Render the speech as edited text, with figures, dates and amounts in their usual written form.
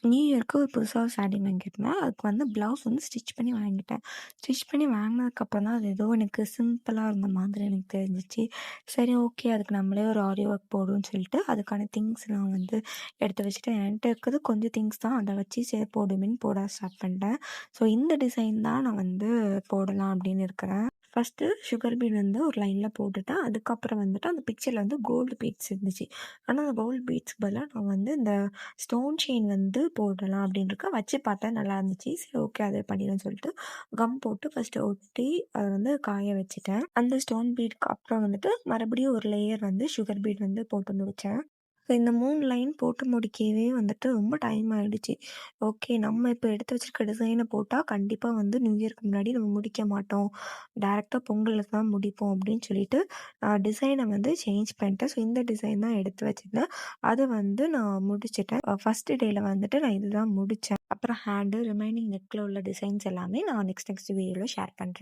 New இயர்க்கு ஒரு புதுசா ஒரு சாரீ வாங்கியிருந்தேன். அதுக்கு வந்து ப்ளவுஸ் வந்து ஸ்டிச் பண்ணி வாங்கிட்டேன். ஸ்டிச் பண்ணி வாங்கினதுக்கப்புறம் தான் அது ஏதோ எனக்கு சிம்பிளா இருந்த மாதிரி எனக்கு தெரிஞ்சுச்சு. சரி ஓகே அதுக்கு நம்மளே ஒரு ஆரி ஒர்க் போடுவோம்ன்னு சொல்லிட்டு, அதுக்கான திங்ஸ்லாம் வந்து எடுத்து வச்சுட்டேன். என்ட்ட இருக்கிறது கொஞ்சம் திங்ஸ் தான். அத வச்சு சரி போடுமேன்னு போட ஸ்டார்ட் பண்ணிட்டேன். ஸோ இந்த டிசைன் தான் நான் வந்து போடலாம் அப்படின்னு இருக்கிறேன். ஃபர்ஸ்ட்டு சுகர் பீட் வந்து ஒரு லைன்ல போட்டுட்டேன். அதுக்கப்புறம் வந்துட்டு அந்த பிக்சர்ல வந்து கோல்டு பீட்ஸ் இருந்துச்சு. ஆனா அந்த கோல்டு பீட்ஸ்க்கு பதிலா நான் வந்து இந்த ஸ்டோன் செயின் வந்து போடலாம் அப்படின்ட்டு வச்சு பார்த்தேன் நல்லா இருந்துச்சு. சரி ஓகே அது பண்ணிடலாம்னு சொல்லிட்டு கம் போட்டு ஃபர்ஸ்ட்டு ஒட்டி அத வந்து காய வச்சுட்டேன். அந்த ஸ்டோன் பீட்க்கு அப்புறம் வந்துட்டு மறுபடியும் ஒரு லேயர் வந்து சுகர் பீட் வந்து போட்டு முடிச்சேன். ஸோ இந்த 3 லைன் போட்டு முடிக்கவே வந்துட்டு ரொம்ப டைம் ஆயிடுச்சு. ஓகே நம்ம இப்போ எடுத்து வச்சிருக்க டிசைன போட்டா கண்டிப்பா வந்து நியூ இயர்க்கு முன்னாடி நம்ம முடிக்க மாட்டோம். டைரக்ட்டா பொங்கலுக்கு தான் முடிப்போம் அப்படின்னு சொல்லிட்டு டிசைன வந்து சேஞ்ச் பண்ணிட்டேன். ஸோ இந்த டிசைன் தான் எடுத்து வச்சிருந்தேன். அத வந்து நான் முடிச்சுட்டேன். ஃபர்ஸ்ட் டேல வந்துட்டு நான் இதுதான் முடிச்சேன். அப்புறம் ஹேண்டு, ரிமைனிங் நெக்ல உள்ள டிசைன்ஸ் எல்லாமே நான் நெக்ஸ்ட் வீடியோல ஷேர் பண்றேன்.